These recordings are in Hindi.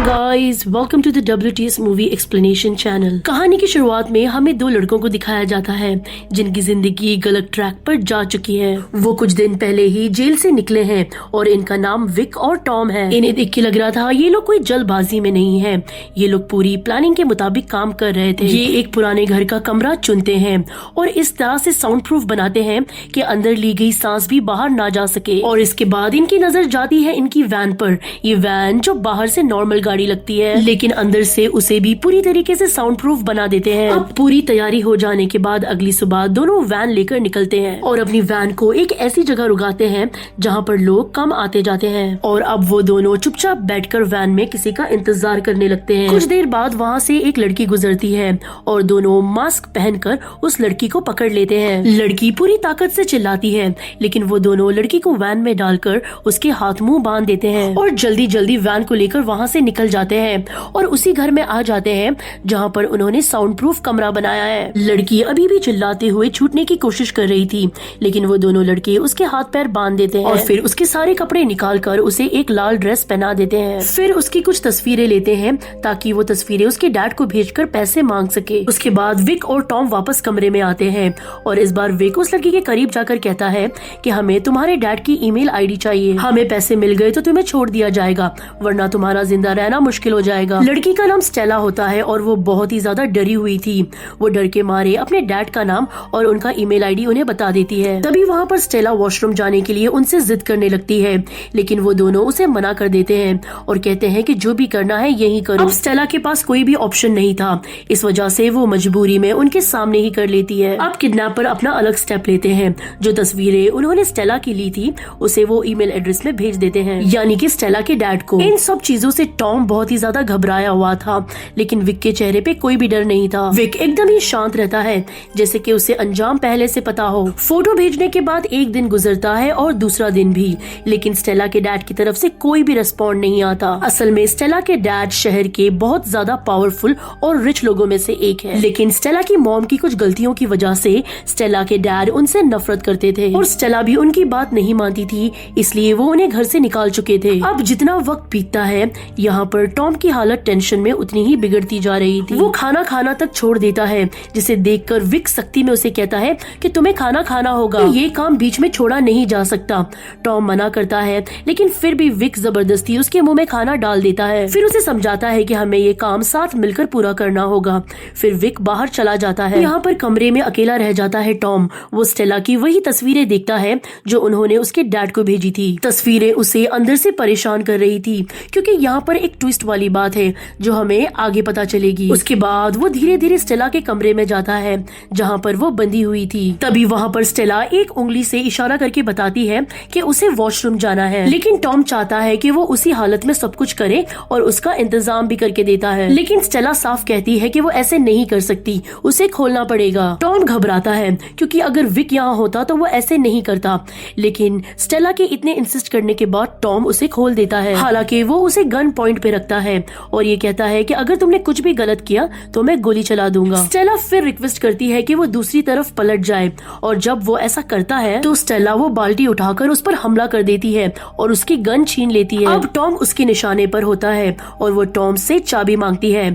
Guys, welcome to the WTS movie explanation channel. कहानी की शुरुआत में हमें दो लड़कों को दिखाया जाता है जिनकी जिंदगी गलत ट्रैक पर जा चुकी है। वो कुछ दिन पहले ही जेल से निकले हैं और इनका नाम विक और टॉम है। इन्हें देख के लग रहा था ये लोग कोई जल्दबाजी में नहीं है, ये लोग पूरी प्लानिंग के मुताबिक काम कर रहे थे। ये एक पुराने घर का कमरा चुनते हैं और इस तरह से साउंड प्रूफ बनाते हैं कि अंदर ली गई सांस भी बाहर ना जा सके। और इसके बाद इनकी नजर जाती है इनकी वैन पर। ये वैन जो बाहर से नॉर्मल गाड़ी लगती है लेकिन अंदर से उसे भी पूरी तरीके से साउंड प्रूफ बना देते हैं। अब पूरी तैयारी हो जाने के बाद अगली सुबह दोनों वैन लेकर निकलते हैं और अपनी वैन को एक ऐसी जगह रुकाते हैं जहाँ पर लोग कम आते जाते हैं। और अब वो दोनों चुपचाप बैठकर वैन में किसी का इंतजार करने लगते हैं। कुछ देर बाद वहाँ से एक लड़की गुजरती है और दोनों मास्क पहनकर उस लड़की को पकड़ लेते हैं। लड़की पूरी ताकत से चिल्लाती है लेकिन वो दोनों लड़की को वैन में डालकर उसके हाथ मुंह बांध देते हैं और जल्दी जल्दी वैन को लेकर वहाँ से निकल जाते हैं और उसी घर में आ जाते हैं जहाँ पर उन्होंने साउंड प्रूफ कमरा बनाया है। लड़की अभी भी चिल्लाते हुए छूटने की कोशिश कर रही थी लेकिन वो दोनों लड़के उसके हाथ पैर बांध देते हैं और फिर उसके सारे कपड़े निकाल कर उसे एक लाल ड्रेस पहना देते हैं। फिर उसकी कुछ तस्वीरें लेते हैं ताकि वो तस्वीरें उसके डैड को भेजकर पैसे मांग सके। उसके बाद विक और टॉम वापस कमरे में आते हैं और इस बार विक उस लड़की के करीब जाकर कहता है कि हमें तुम्हारे डैड की ईमेल आईडी चाहिए, हमें पैसे मिल गए तो तुम्हें छोड़ दिया जाएगा वरना तुम्हारा जिंदा रहना मुश्किल हो जाएगा। लड़की का नाम स्टेला होता है और वो बहुत ही ज्यादा डरी हुई थी। वो डर के मारे अपने डैड का नाम और उनका ईमेल आईडी उन्हें बता देती है। तभी वहाँ पर स्टेला वॉशरूम जाने के लिए उनसे जिद करने लगती है लेकिन वो दोनों उसे मना कर देते हैं और कहते हैं कि जो भी करना है यही करो। अब स्टेला के पास कोई भी ऑप्शन नहीं था, इस वजह से वो मजबूरी में उनके सामने ही कर लेती है। अब किडनैपर अपना अलग स्टेप लेते हैं, जो तस्वीरें उन्होंने स्टेला की ली थी उसे वो ईमेल एड्रेस में भेज देते हैं, यानी कि स्टेला के डैड को। इन सब चीजों से टॉम बहुत ही ज्यादा घबराया हुआ था लेकिन विक के चेहरे पे कोई भी डर नहीं था। विक एकदम ही शांत रहता है जैसे कि उसे अंजाम पहले से पता हो। फोटो भेजने के बाद एक दिन गुजरता है और दूसरा दिन भी, लेकिन स्टेला के डैड की तरफ से कोई भी रिस्पॉन्ड नहीं आता। असल में स्टेला के डैड शहर के बहुत ज्यादा पावरफुल और रिच लोगों में से एक है, लेकिन स्टेला की मॉम की कुछ गलतियों की वजह से स्टेला के डैड उनसे नफरत करते थे और स्टेला भी उनकी बात नहीं मानती थी, इसलिए वो उन्हें घर से निकाल चुके थे। अब जितना वक्त बीतता है यहाँ पर टॉम की हालत टेंशन में उतनी ही बिगड़ती जा रही थी। वो खाना खाना तक छोड़ देता है जिसे देखकर विक सख्ती में उसे कहता है कि तुम्हें खाना खाना होगा, ये काम बीच में छोड़ा नहीं जा सकता। टॉम मना करता है लेकिन फिर भी विक जबरदस्ती उसके मुंह में खाना डाल देता है। फिर उसे समझाता है कि हमें ये काम साथ मिलकर पूरा करना होगा। फिर विक बाहर चला जाता है। यहाँ पर कमरे में अकेला रह जाता है टॉम। वो स्टेला की वही तस्वीरें देखता है जो उन्होंने उसके डैड को भेजी थी। तस्वीरें उसे अंदर से परेशान कर रही थी क्योंकि यहाँ पर एक ट्विस्ट वाली बात है जो हमें आगे पता चलेगी। उसके बाद वो धीरे धीरे स्टेला के कमरे में जाता है जहाँ पर वो बंधी हुई थी। तभी वहाँ पर स्टेला एक उंगली से इशारा करके बताती है कि उसे वॉशरूम जाना है, लेकिन टॉम चाहता है कि वो उसी हालत में सब कुछ करे और उसका इंतजाम भी करके देता है, लेकिन स्टेला साफ कहती है कि वो ऐसे नहीं कर सकती, उसे खोलना पड़ेगा। टॉम घबराता है क्योंकि अगर विक यहाँ होता तो वो ऐसे नहीं करता, लेकिन स्टेला के इतने इंसिस्ट करने के बाद टॉम उसे खोल देता है। हालांकि वो उसे गन पॉइंट पे रखता है और ये कहता है कि अगर तुमने कुछ भी गलत किया तो मैं गोली चला दूंगा। स्टेला फिर रिक्वेस्ट करती है कि वो दूसरी तरफ पलट जाए और जब वो ऐसा करता है तो स्टेला वो बाल्टी उठाकर उस पर हमला कर देती है और उसकी गन छीन लेती है। अब टॉम उसके निशाने पर होता है और वो टॉम से चाबी मांगती है।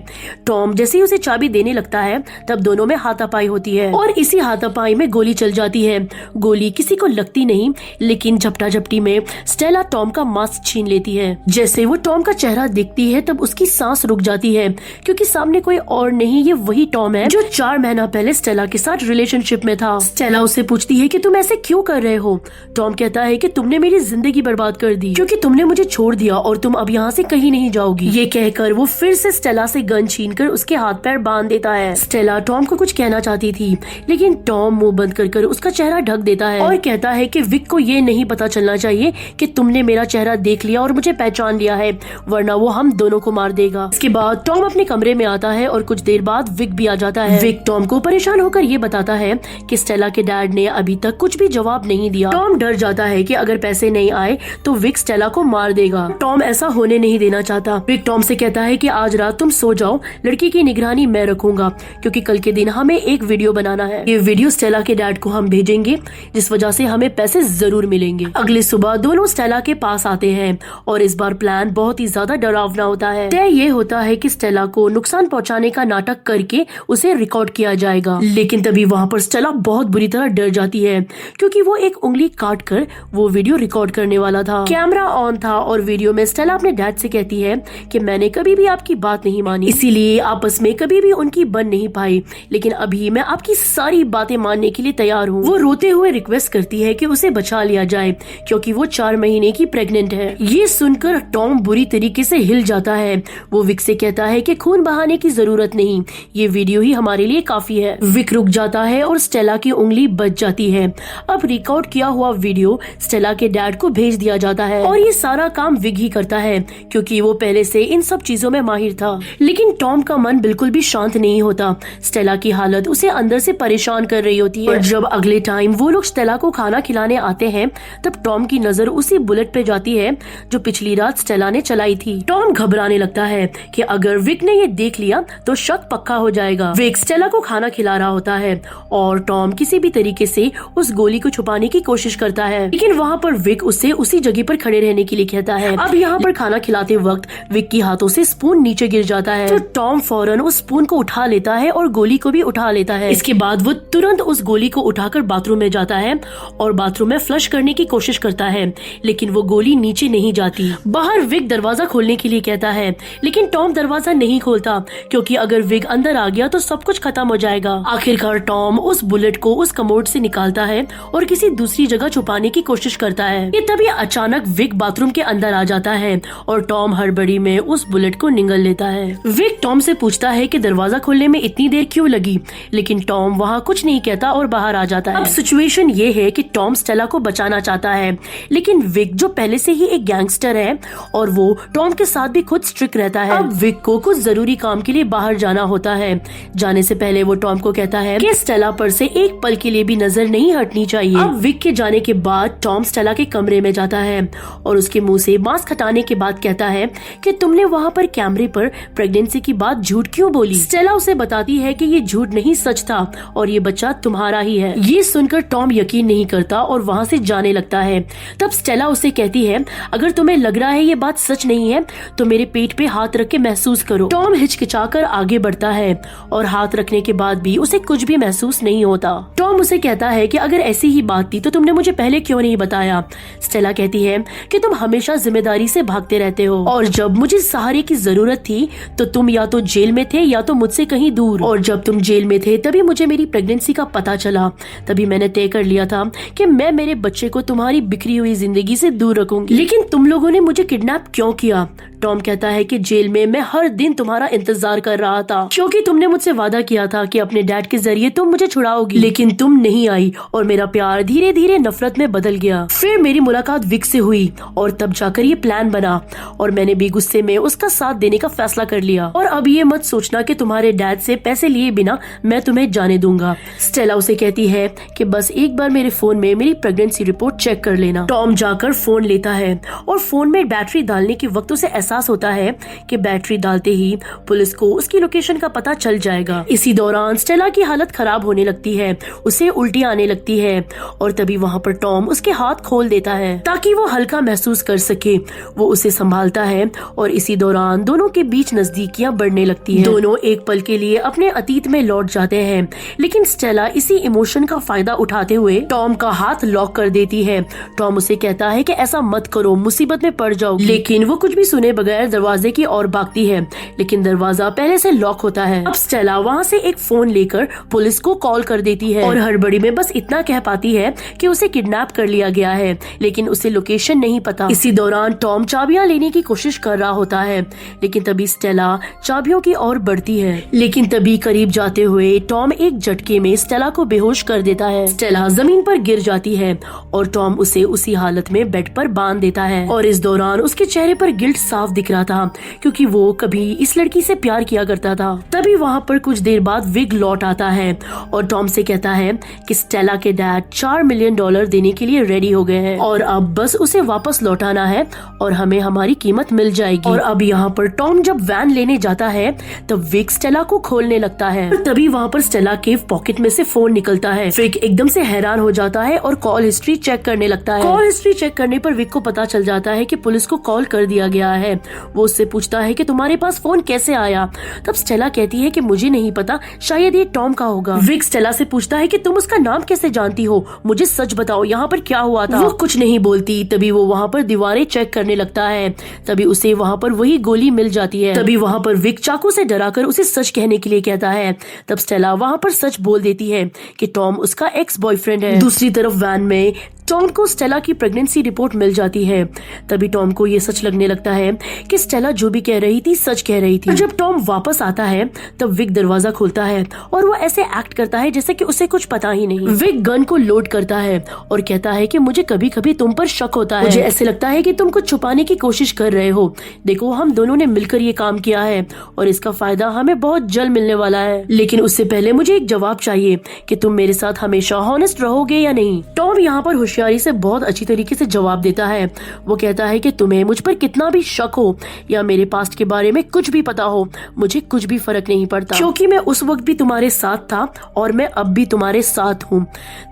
टॉम जैसे ही उसे चाबी देने लगता है तब दोनों में हाथापाई होती है और इसी हाथापाई में गोली चल जाती है। गोली किसी को लगती नहीं लेकिन झपटा झपटी में स्टेला टॉम का मास्क छीन लेती है। जैसे वो टॉम का चेहरा देखती है तब उसकी सांस रुक जाती है क्योंकि सामने कोई और नहीं, ये वही टॉम है जो 4 महीना पहले स्टेला के साथ रिलेशनशिप में था। स्टेला उससे पूछती है कि तुम ऐसे क्यों कर रहे हो। टॉम कहता है कि तुमने मेरी जिंदगी बर्बाद कर दी क्योंकि तुमने मुझे छोड़ दिया और तुम अब यहाँ से कहीं नहीं जाओगी। ये कहकर वो फिर से स्टेला से गन छीनकर उसके हाथ पैर बांध देता है। स्टेला टॉम को कुछ कहना चाहती थी लेकिन टॉम मुंह बंद कर उसका चेहरा ढक देता है और कहता है कि विक को ये नहीं पता चलना चाहिए कि तुमने मेरा चेहरा देख लिया और मुझे पहचान लिया है, वरना वो हम दोनों को मार देगा। इसके बाद टॉम अपने कमरे में आता है और कुछ देर बाद विक भी आ जाता है। विक टॉम को परेशान होकर ये बताता है कि स्टेला के डैड ने अभी तक कुछ भी जवाब नहीं दिया। टॉम डर जाता है कि अगर पैसे नहीं आए तो विक स्टेला को मार देगा। टॉम ऐसा होने नहीं देना चाहता। विक टॉम से कहता है कि आज रात तुम सो जाओ, लड़की की निगरानी मैं रखूंगा क्योंकि कल के दिन हमें एक वीडियो बनाना है। ये वीडियो स्टेला के डैड को हम भेजेंगे जिस वजह से हमें पैसे जरूर मिलेंगे। अगली सुबह दोनों स्टेला के पास आते हैं और इस बार प्लान बहुत ही ज्यादा डरावना होता है। तय ये होता है कि स्टेला को नुकसान पहुंचाने का नाटक करके उसे रिकॉर्ड किया जाएगा। लेकिन तभी वहाँ पर स्टेला बहुत बुरी तरह डर जाती है क्योंकि वो एक उंगली काट कर वो वीडियो रिकॉर्ड करने वाला था। कैमरा ऑन था और वीडियो में स्टेला अपने डैड से कहती है कि मैंने कभी भी आपकी बात नहीं मानी, इसीलिए आपस में कभी भी उनकी बन नहीं पाई, लेकिन अभी मैं आपकी सारी बातें मानने के लिए तैयार हूँ। वो रोते हुए रिक्वेस्ट करती है कि उसे बचा लिया जाए क्योंकि वो 4 महीने की प्रेग्नेंट है। ये सुनकर टॉम बुरी तरीके से हिल जाता है। वो विक से कहता है कि खून बहाने की जरूरत नहीं, ये वीडियो ही हमारे लिए काफी है। विक रुक जाता है और स्टेला की उंगली बच जाती है। अब रिकॉर्ड किया हुआ वीडियो स्टेला के डैड को भेज दिया जाता है और ये सारा काम विक ही करता है क्योंकि वो पहले से इन सब चीजों में माहिर था। लेकिन टॉम का मन बिल्कुल भी शांत नहीं होता। स्टेला की हालत उसे अंदर से परेशान कर रही होती है। और जब अगले टाइम वो लोग स्टेला को खाना खिलाने आते हैं तब टॉम की नजर उसी बुलेट पे जाती है जो पिछली रात स्टेला ने चलाई थी। टॉम घबराने लगता है कि अगर विक ने ये देख लिया तो शक पक्का हो जाएगा। विक स्टेला को खाना खिला रहा होता है और टॉम किसी भी तरीके से उस गोली को छुपाने की कोशिश करता है, लेकिन वहाँ पर विक उससे उसी जगह पर खड़े रहने के लिए कहता है। अब यहाँ पर खाना खिलाते वक्त विक के हाथों से स्पून नीचे गिर जाता है तो टॉम फौरन उस स्पून को उठा लेता है और गोली को भी उठा लेता है। इसके बाद वो तुरंत उस गोली को उठाकर बाथरूम में जाता है और बाथरूम में फ्लश करने की कोशिश करता है, लेकिन वो गोली नीचे नहीं जाती। बाहर विक दरवाजा खोलने के लिए कहता है, लेकिन टॉम दरवाजा नहीं खोलता क्योंकि अगर विक अंदर आ गया तो सब कुछ खत्म हो जाएगा। आखिरकार टॉम उस बुलेट को उस कमोड से निकालता है और किसी दूसरी जगह छुपाने की कोशिश करता है। ये तभी अचानक विक बाथरूम के अंदर आ जाता है और टॉम हड़बड़ी में उस बुलेट को निगल लेता है। विक टॉम से पूछता है कि दरवाजा खोलने में इतनी देर क्यों लगी, लेकिन टॉम वहाँ कुछ नहीं कहता और बाहर आ जाता है। अब सिचुएशन ये है कि टॉम स्टेला को बचाना चाहता है, लेकिन विक जो पहले से ही एक गैंगस्टर है और वो टॉम के साथ भी खुद स्ट्रिक्ट रहता है। अब विक को कुछ जरूरी काम के लिए बाहर जाना होता है। जाने से पहले वो टॉम को कहता है कि स्टेला पर से एक पल के लिए भी नजर नहीं हटनी चाहिए। अब विक के जाने के बाद टॉम स्टेला के कमरे में जाता है और उसके मुंह से मास्क हटाने के बाद कहता है कि तुमने वहाँ पर कैमरे पर प्रेगनेंसी की बात झूठ क्यों बोली। स्टेला उसे बताती है कि ये झूठ नहीं सच था और ये बच्चा तुम्हारा ही है। ये सुनकर टॉम यकीन नहीं करता और वहाँ से जाने लगता है। तब स्टेला उसे कहती है, अगर तुम्हें लग रहा है ये बात सच नहीं है तो मेरे पेट पे हाथ रख के महसूस करो। टॉम हिचकिचाकर आगे बढ़ता है और हाथ रखने के बाद भी उसे कुछ भी महसूस नहीं होता। टॉम उसे कहता है कि अगर ऐसी ही बात थी तो तुमने मुझे पहले क्यों नहीं बताया। स्टेला कहती है कि तुम हमेशा जिम्मेदारी से भागते रहते हो और जब मुझे सहारे की जरूरत थी तो तुम या तो जेल में थे या तो मुझसे कहीं दूर, और जब तुम जेल में थे तभी मुझे मेरी प्रेगनेंसी का पता चला। तभी मैंने तय कर लिया था कि मैं मेरे बच्चे को तुम्हारी बिखरी हुई जिंदगी से दूर रखूंगी। लेकिन तुम लोगों ने मुझे किडनैप क्यों किया। टॉम कहता है कि जेल में मैं हर दिन तुम्हारा इंतजार कर रहा था क्योंकि तुमने मुझसे वादा किया था कि अपने डैड के जरिए तुम मुझे छुड़ाओगी, लेकिन तुम नहीं आई और मेरा प्यार धीरे धीरे नफरत में बदल गया। फिर मेरी मुलाकात विक से हुई और तब जाकर ये प्लान बना और मैंने भी गुस्से में उसका साथ देने का फैसला कर लिया। और अब ये मत सोचना कि तुम्हारे डैड से पैसे लिए बिना मैं तुम्हें जाने दूंगा। स्टेला उसे कहती है कि बस एक बार मेरे फोन में मेरी प्रेगनेंसी रिपोर्ट चेक कर लेना। टॉम जाकर फोन लेता है और फोन में बैटरी डालने के वक्त उसे एहसास होता है कि बैटरी डालते ही पुलिस को उसकी लोकेशन का पता चल जाएगा। इसी दौरान स्टेला की हालत खराब होने लगती है, उसे उल्टी आने लगती है और तभी वहाँ पर टॉम उसके हाथ खोल देता है ताकि वो हल्का महसूस कर सके। वो उसे संभालता है और इसी दौरान दोनों के बीच नजदीकियां बढ़ने लगती है। दोनों एक पल के लिए अपने अतीत में लौट जाते हैं, लेकिन स्टेला इसी इमोशन का फायदा उठाते हुए टॉम का हाथ लॉक कर देती है। टॉम उसे कहता है कि ऐसा मत करो, मुसीबत में पड़ जाओ, लेकिन वो कुछ भी सुने बगैर दरवाजे की ओर भागती है, लेकिन दरवाजा पहले से लॉक होता है। अब स्टेला वहाँ से एक फोन लेकर पुलिस को कॉल कर देती है और हड़बड़ी में बस इतना कह पाती है कि उसे किडनैप कर लिया गया है, लेकिन उसे लोकेशन नहीं पता। इसी दौरान टॉम चाबियां लेने की कोशिश कर रहा होता है, लेकिन तभी स्टेला चाबियों की ओर बढ़ती है, लेकिन तभी करीब जाते हुए टॉम एक झटके में स्टेला को बेहोश कर देता है। स्टेला जमीन पर गिर जाती है और टॉम उसे उसी हालत में बेड पर बांध देता है और इस दौरान उसके चेहरे पर गिल्ट साफ दिख रहा था क्योंकि वो कभी इस लड़की से प्यार किया करता था। तभी वहाँ पर कुछ देर बाद विक लौट आता है और टॉम से कहता है कि स्टेला के डैड $4 मिलियन देने के लिए रेडी हो गए हैं और अब बस उसे वापस लौटाना है और हमें हमारी कीमत मिल जाएगी। और अब यहाँ पर टॉम जब वैन लेने जाता है तब विक स्टेला को खोलने लगता है। तभी वहाँ पर स्टेला के पॉकेट में से फोन निकलता है। विक एकदम से हैरान हो जाता है और कॉल हिस्ट्री चेक करने लगता है। कॉल हिस्ट्री चेक करने पर विक को पता चल जाता है कि पुलिस को कॉल कर दिया गया है वो उससे पूछता है कि तुम्हारे पास फोन कैसे आया। तब स्टेला कहती है कि मुझे नहीं पता, शायद ये टॉम का होगा। विक स्टेला से पूछता है कि तुम उसका नाम कैसे जानती हो, मुझे सच बताओ यहाँ पर क्या हुआ था। वो कुछ नहीं बोलती। तभी वो वहाँ पर दीवारें चेक करने लगता है। तभी उसे वहाँ पर वही गोली मिल जाती है। तभी वहाँ पर विक चाकू से डराकर उसे सच कहने के लिए कहता है। तब स्टेला वहाँ पर सच बोल देती है कि टॉम उसका एक्स बॉयफ्रेंड है। दूसरी तरफ वैन में टॉम को स्टेला की प्रेगनेंसी रिपोर्ट मिल जाती है। तभी टॉम को ये सच लगने लगता है कि स्टेला जो भी कह रही थी सच कह रही थी। और जब टॉम वापस आता है तब विक दरवाजा खोलता है और वो ऐसे एक्ट करता है जैसे कि उसे कुछ पता ही नहीं। विक गन को लोड करता है और कहता है कि मुझे कभी कभी तुम पर शक होता है, मुझे ऐसे लगता है कि तुम कुछ छुपाने की कोशिश कर रहे हो। देखो, हम दोनों ने मिलकर ये काम किया है और इसका फायदा हमें बहुत जल्द मिलने वाला है, लेकिन उससे पहले मुझे एक जवाब चाहिए कि तुम मेरे साथ हमेशा हॉनेस्ट रहोगे या नहीं। टॉम यहाँ पर होशियारी से बहुत अच्छी तरीके से जवाब देता है। वो कहता है कि तुम्हें मुझ पर कितना भी शक हो या मेरे पास्ट के बारे में कुछ भी पता हो, मुझे कुछ भी फर्क नहीं पड़ता, क्योंकि मैं उस वक्त भी तुम्हारे साथ था और मैं अब भी तुम्हारे साथ हूँ।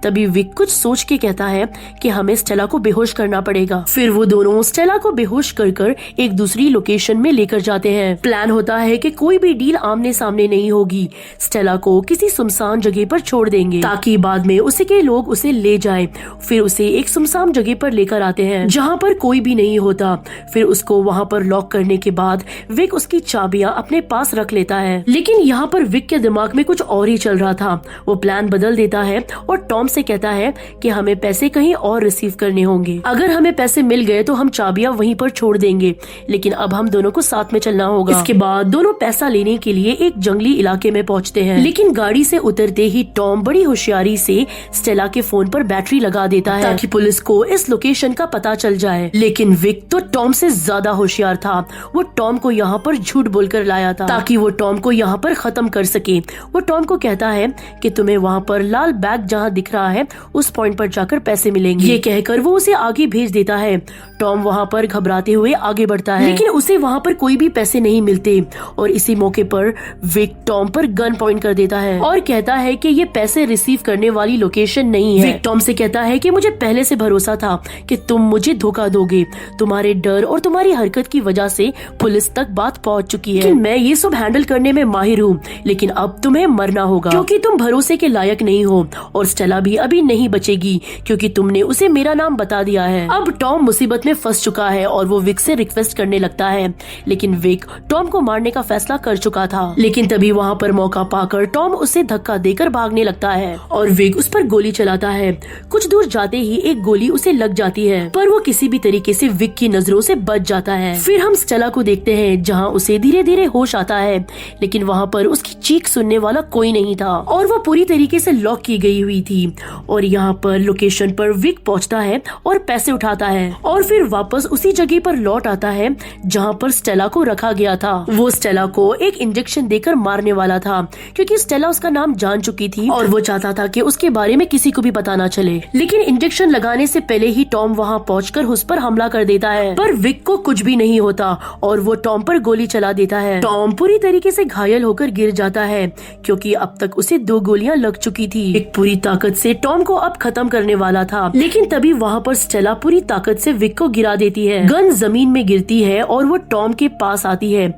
तभी विक कुछ सोच के कहता है कि हमें स्टेला को बेहोश करना पड़ेगा। फिर वो दोनों स्टेला को बेहोश कर एक दूसरी लोकेशन में लेकर जाते हैं। प्लान होता है कि कोई भी डील आमने सामने नहीं होगी। स्टेला को किसी सुनसान जगह पर छोड़ देंगे ताकि बाद में उसी के लोग उसे ले जाएं। फिर उसे एक सुनसान जगह पर लेकर आते हैं जहाँ पर कोई भी नहीं होता। फिर उसको वहाँ पर लॉक करने के बाद विक उसकी चाबियां अपने पास रख लेता है। लेकिन यहाँ पर विक के दिमाग में कुछ और ही चल रहा था। वो प्लान बदल देता है और टॉम से कहता है कि हमें पैसे कहीं और रिसीव करने होंगे। अगर हमें पैसे मिल गए तो हम चाबियां वहीं पर छोड़ देंगे, लेकिन अब हम दोनों को साथ में चलना होगा। इसके बाद दोनों पैसा लेने के लिए एक जंगली इलाके में पहुँचते हैं। लेकिन गाड़ी से उतरते ही टॉम बड़ी होशियारी से स्टेला के फोन पर बैटरी लगा देता है ताकि पुलिस को इस लोकेशन का पता चल जाए। लेकिन विक तो टॉम से ज्यादा होशियार था। वो टॉम को यहाँ पर झूठ बोलकर लाया था ताकि वो टॉम को यहाँ पर खत्म कर सके। वो टॉम को कहता है कि तुम्हें वहाँ पर लाल बैग जहाँ दिख रहा है उस पॉइंट पर जाकर पैसे मिलेंगे। ये कहकर वो उसे आगे भेज देता है। टॉम वहाँ पर घबराते हुए आगे बढ़ता है, लेकिन उसे वहाँ पर कोई भी पैसे नहीं मिलते। और इसी मौके पर विक टॉम पर गन पॉइंट कर देता है और कहता है कि ये पैसे रिसीव करने वाली लोकेशन नहीं है। विक टॉम से कहता है कि मुझे पहले से भरोसा था कि तुम मुझे धोखा दोगे। तुम्हारे डर और तुम्हारी हरकत की वजह से पुलिस तक बात पहुंच चुकी है। मैं ये सब हैंडल करने में माहिर हूँ, लेकिन अब तुम्हें मरना होगा क्योंकि तुम भरोसे के लायक नहीं हो। और स्टेला भी अभी नहीं बचेगी क्योंकि तुमने उसे मेरा नाम बता दिया है। अब टॉम मुसीबत में फंस चुका है और वो विक से रिक्वेस्ट करने लगता है, लेकिन विक टॉम को मारने का फैसला कर चुका था। लेकिन तभी वहाँ पर मौका पाकर टॉम उसे धक्का देकर भागने लगता है और विक उस पर गोली चलाता है। कुछ दूर जाते ही एक गोली उसे लग जाती है, पर वो किसी भी तरीके से विक की नजरों से बच जाता है। फिर हम स्टेला को देखते हैं जहाँ उसे धीरे धीरे होश आता है, लेकिन वहाँ पर उसकी चीख सुनने वाला कोई नहीं था और वो पूरी तरीके से लॉक की गई हुई थी। और यहाँ पर लोकेशन पर विक पहुँचता है और पैसे उठाता है और फिर वापस उसी जगह पर लौट आता है जहाँ पर स्टेला को रखा गया था। वो स्टेला को एक इंजेक्शन देकर मारने वाला था क्योंकि स्टेला उसका नाम जान चुकी थी और वो चाहता था कि उसके बारे में किसी को भी पता ना चले। लेकिन इंजेक्शन लगाने से पहले ही टॉम वहाँ पहुंचकर उस पर हमला कर देता है, पर विक को कुछ भी नहीं होता और वो टॉम पर गोली चला देता है। टॉम पूरी तरीके से घायल होकर गिर जाता है क्योंकि अब तक उसे 2 गोलियां लग चुकी थी। विक पूरी ताकत से टॉम को अब खत्म करने वाला था, लेकिन तभी वहाँ पर स्टेला पूरी ताकत से विक को गिरा देती है। गन जमीन में गिरती है और वो टॉम के पास आती है।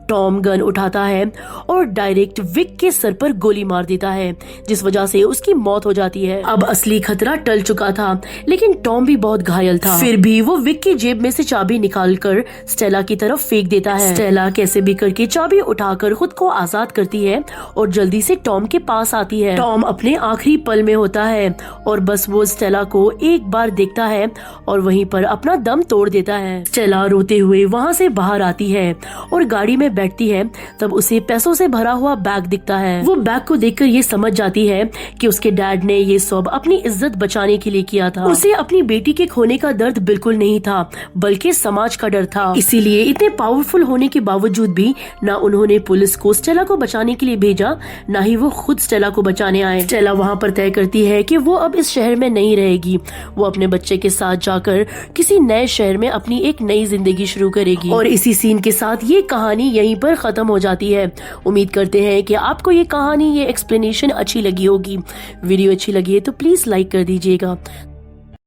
टॉम गन उठाता है और डायरेक्ट विक के सर पर गोली मार देता है, जिस वजह से उसकी मौत हो जाती है। अब असली खतरा टल चुका था, लेकिन टॉम भी बहुत घायल था। फिर भी वो विक की जेब में से चाबी निकालकर स्टेला की तरफ फेंक देता है। स्टेला कैसे भी करके चाबी उठाकर खुद को आजाद करती है और जल्दी से टॉम के पास आती है। टॉम अपने आखिरी पल में होता है और बस वो स्टेला को एक बार देखता है और वहीं पर अपना दम तोड़ देता है। स्टेला रोते हुए वहाँ से बाहर आती है और गाड़ी में बैठती है। तब उसे पैसों से भरा हुआ बैग दिखता है। वो बैग को देखकर ये समझ जाती है कि उसके डैड ने ये सब अपनी इज्जत बचाने के लिए किया था। उसे अपनी बेटी के खोने का दर्द बिल्कुल नहीं था, बल्कि समाज का डर था। इसीलिए इतने पावरफुल होने के बावजूद भी ना उन्होंने पुलिस को स्टेला को बचाने के लिए भेजा, ना ही वो खुद स्टेला को बचाने आए। स्टेला वहाँ पर तय करती है कि वो अब इस शहर में नहीं रहेगी। वो अपने बच्चे के साथ जाकर किसी नए शहर में अपनी एक नई जिंदगी शुरू करेगी। और इसी सीन के साथ ये कहानी यहीं पर खत्म हो जाती है। उम्मीद करते हैं कि आपको ये कहानी, ये एक्सप्लेनेशन अच्छी लगी होगी। वीडियो अच्छी लगी है तो प्लीज लाइक कर दीजिएगा।